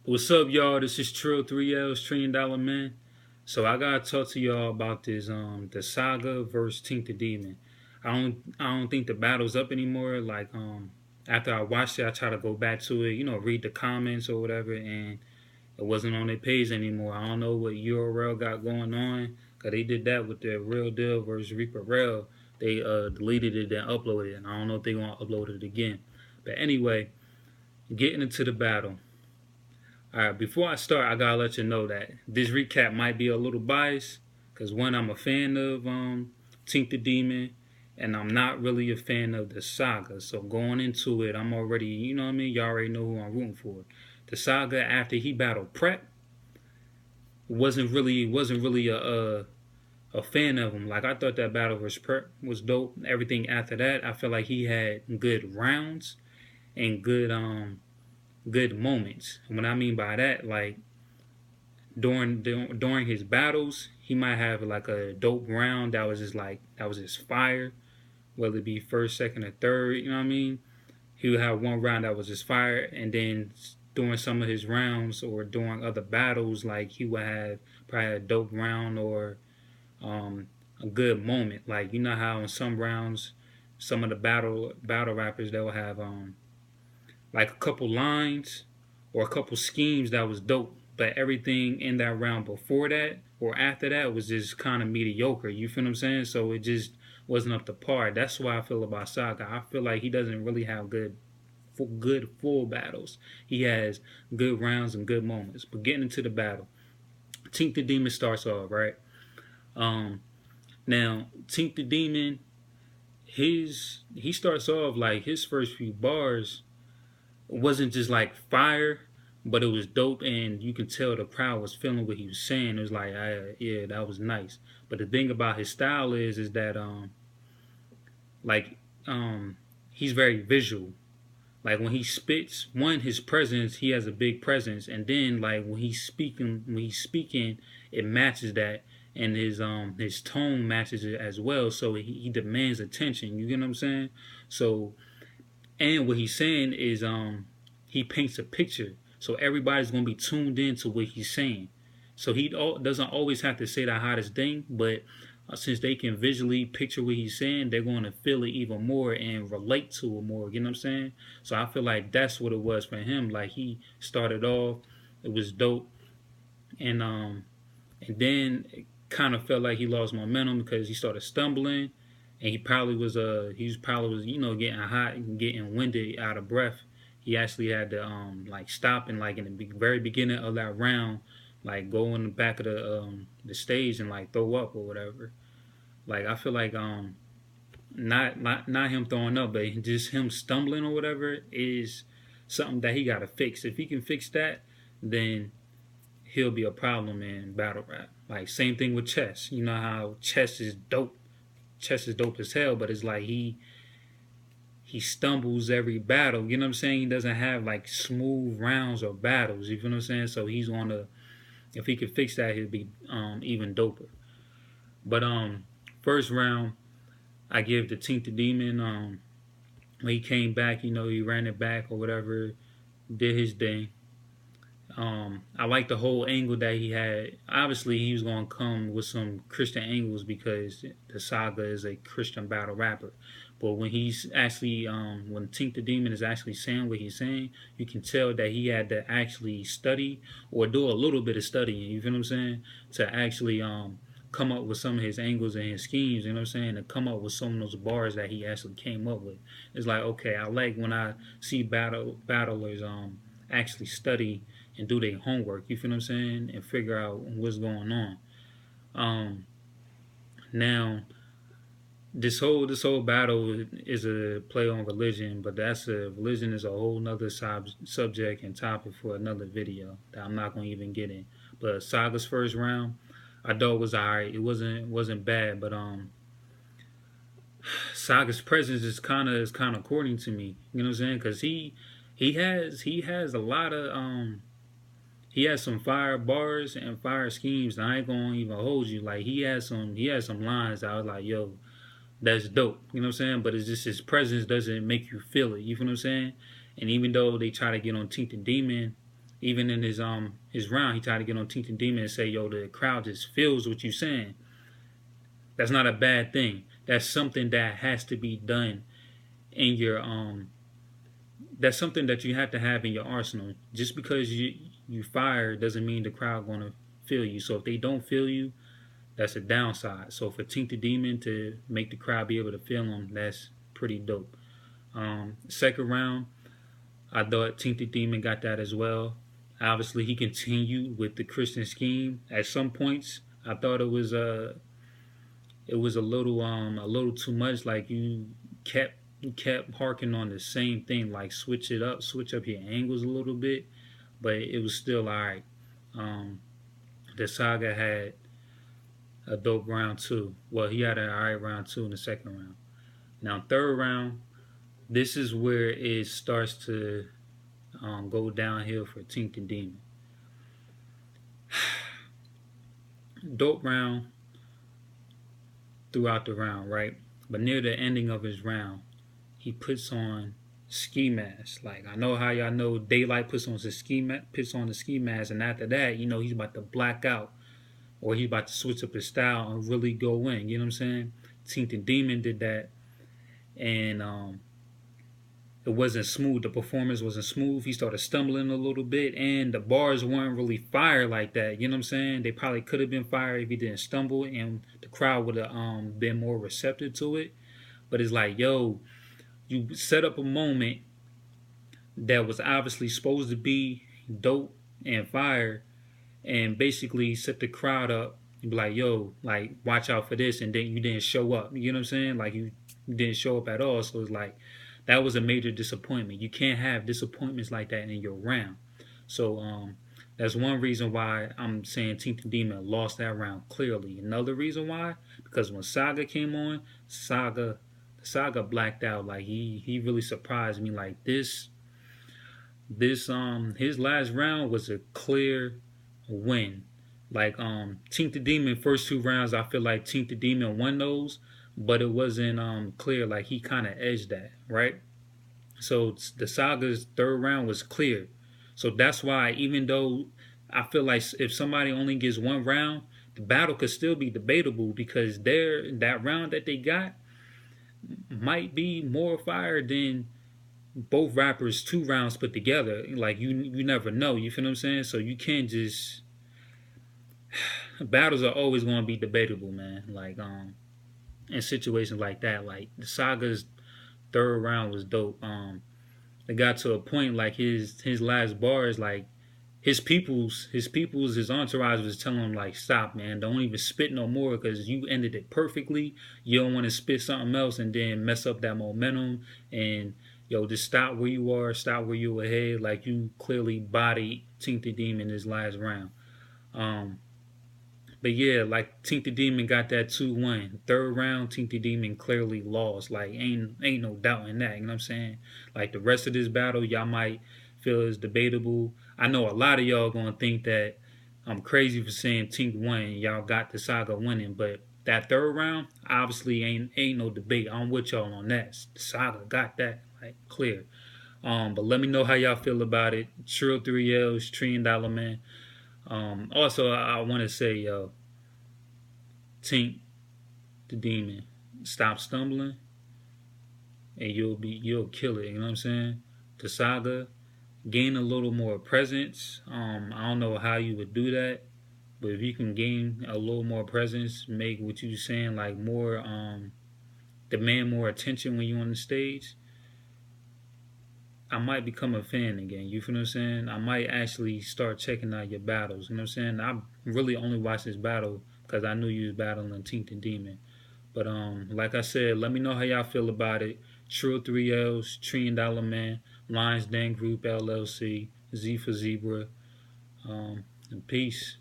What's up, y'all? This is Trill 3L's $1 trillion Man. So I gotta talk to y'all about this the Saga versus Tink Da Demon. I don't think the battle's up anymore. After I watched it, I try to go back to it, read the comments or whatever, and it wasn't on their page anymore. I don't know what URL got going on, cause they did that with their Real Deal versus Reaper Rail. They deleted it and uploaded it, and I don't know if they're gonna upload it again. But anyway, getting into the battle. All right, before I start, I gotta let you know that this recap might be a little biased, cause one, I'm a fan of Tink the Demon, and I'm not really a fan of the Saga. So going into it, I'm already, you know what I mean. Y'all already know who I'm rooting for. The Saga, after he battled Prep, wasn't really a fan of him. Like, I thought that battle versus Prep was dope. Everything after that, I feel like he had good rounds and good moments. And what I mean by that, like during his battles, he might have like a dope round that was just fire, whether it be first, second, or third. You know what I mean? He would have one round that was just fire, and then during some of his rounds or during other battles, like he would have probably a dope round or a good moment. Like, you know how in some rounds, some of the battle rappers, they'll have like a couple lines or a couple schemes that was dope, but everything in that round before that or after that was just kind of mediocre. You feel what I'm saying? So it just wasn't up to par. That's why I feel about Saga. I feel like he doesn't really have good full battles. He has good rounds and good moments. But getting into the battle, Tink the Demon starts off right. Um, Now Tink the Demon, he starts off like his first few bars wasn't just like fire, but it was dope, and you could tell the crowd was feeling what he was saying. It was like, yeah, that was nice. But the thing about his style is that like he's very visual. Like when he spits, one, his presence, he has a big presence, and then like when he's speaking, it matches that, and his tone matches it as well. So he demands attention. You get what I'm saying? So, and what he's saying is he paints a picture, so everybody's gonna be tuned in to what he's saying. So he doesn't always have to say the hottest thing, but since they can visually picture what he's saying, they're going to feel it even more and relate to it more. You know what I'm saying? So I feel like that's what it was for him. Like he started off, it was dope, and then it kind of felt like he lost momentum because he started stumbling, and he probably was getting hot and getting winded, out of breath. He actually had to like stop and like in the very beginning of that round, like go in the back of the stage and like throw up or whatever. Like I feel like not him throwing up, but just him stumbling or whatever is something that he got to fix. If he can fix that, then he'll be a problem in battle rap. Like same thing with chess. You know how chess is dope. Chess is dope as hell, but it's like he stumbles every battle. You know what I'm saying? He doesn't have like smooth rounds or battles. You feel what I'm saying? So he's gonna, if he could fix that, he'd be even doper. But first round, I give the Tink the Demon. When he came back, he ran it back or whatever, did his thing. I like the whole angle that he had. Obviously, he was gonna come with some Christian angles because the Saga is a Christian battle rapper. But when he's actually, when Tink the Demon is actually saying what he's saying, you can tell that he had to actually study or do a little bit of studying. You feel what I'm saying? To actually come up with some of his angles and his schemes. You know what I'm saying? To come up with some of those bars that he actually came up with. It's like, okay, I like when I see battlers actually study and do their homework. You feel what I'm saying? And figure out what's going on. Um, Now this whole battle is a play on religion, but religion is a whole nother subject and topic for another video that I'm not gonna even get in. But Saga's first round, I thought was alright. It wasn't bad, but Saga's presence is kind of corny to me. You know what I'm saying? Because he has a lot of he has some fire bars and fire schemes. And I ain't gonna even hold you. Like he has some lines that I was like, yo, that's dope. You know what I'm saying? But it's just his presence doesn't make you feel it. You feel what I'm saying? And even though they try to get on Tink the Demon Even in his round, he tried to get on Tink Da Demon and say, "Yo, the crowd just feels what you're saying." That's not a bad thing. That's something that has to be done in your That's something that you have to have in your arsenal. Just because you fire doesn't mean the crowd gonna feel you. So if they don't feel you, that's a downside. So for Tink the Demon to make the crowd be able to feel him, that's pretty dope. Second round, I thought Tink the Demon got that as well. Obviously, he continued with the Christian scheme. At some points, I thought it was a little too much. Like kept you kept harking on the same thing. Like switch up your angles a little bit, but it was still alright. Um, the Saga had a dope round two. Well, he had an alright round two in the second round. Now third round, this is where it starts to go downhill for Tink and Demon. Dope round throughout the round, right? But near the ending of his round, he puts on ski mask. Like I know how y'all know Daylight puts on the ski mask, and after that, you know he's about to black out or he's about to switch up his style and really go in. You know what I'm saying? Tink and Demon did that, and it wasn't smooth. The performance wasn't smooth. He started stumbling a little bit, and the bars weren't really fire like that. You know what I'm saying? They probably could have been fire if he didn't stumble, and the crowd would have been more receptive to it. But it's like, yo, you set up a moment that was obviously supposed to be dope and fire, and basically set the crowd up. You be like, yo, like watch out for this, and then you didn't show up. You know what I'm saying? Like you didn't show up at all. So it's like that was a major disappointment. You can't have disappointments like that in your round. So that's one reason why I'm saying Tink the Demon lost that round clearly. Another reason why, because when Saga came on, Saga blacked out. Like he really surprised me. Like this his last round was a clear win. Like Tink the Demon first two rounds, I feel like Tink the Demon won those, but it wasn't clear. Like he kind of edged that, right? So the Saga's third round was clear. So that's why even though I feel like if somebody only gets one round, the battle could still be debatable because that round that they got might be more fire than both rappers two rounds put together. Like you never know. You feel what I'm saying? So you can't just battles are always going to be debatable, man. Like in situations like that, like the Saga's third round was dope. It got to a point like his last bars, like his entourage was telling him like, stop, man, don't even spit no more because you ended it perfectly. You don't want to spit something else and then mess up that momentum. And yo, just stop where you are, stop where you were headed. Like you clearly bodied Tink the Demon in his last round. Um, but yeah, like Tink the Demon got that 2-1. Third round, Tink the Demon clearly lost. Like ain't no doubt in that. You know what I'm saying? Like the rest of this battle, y'all might feel is debatable. I know a lot of y'all gonna think that I'm crazy for saying Tink won. Y'all got the Saga winning, but that third round obviously ain't no debate. I'm with y'all on that. The Saga got that like clear. But let me know how y'all feel about it. Trill 3Ls, Trillion Dollar Man. Also, I want to say, yo, Tink the Demon, stop stumbling, and you'll kill it. You know what I'm saying? The Saga, gain a little more presence. I don't know how you would do that, but if you can gain a little more presence, make what you saying like more, demand more attention when you're on the stage. I might become a fan again. You feel what I'm saying? I might actually start checking out your battles. You know what I'm saying? I really only watched this battle because I knew you was battling Tink the Demon. But like I said, let me know how y'all feel about it. True 3Ls, Trillion Dollar Man, Lions Den Group LLC, Z for Zebra, and peace.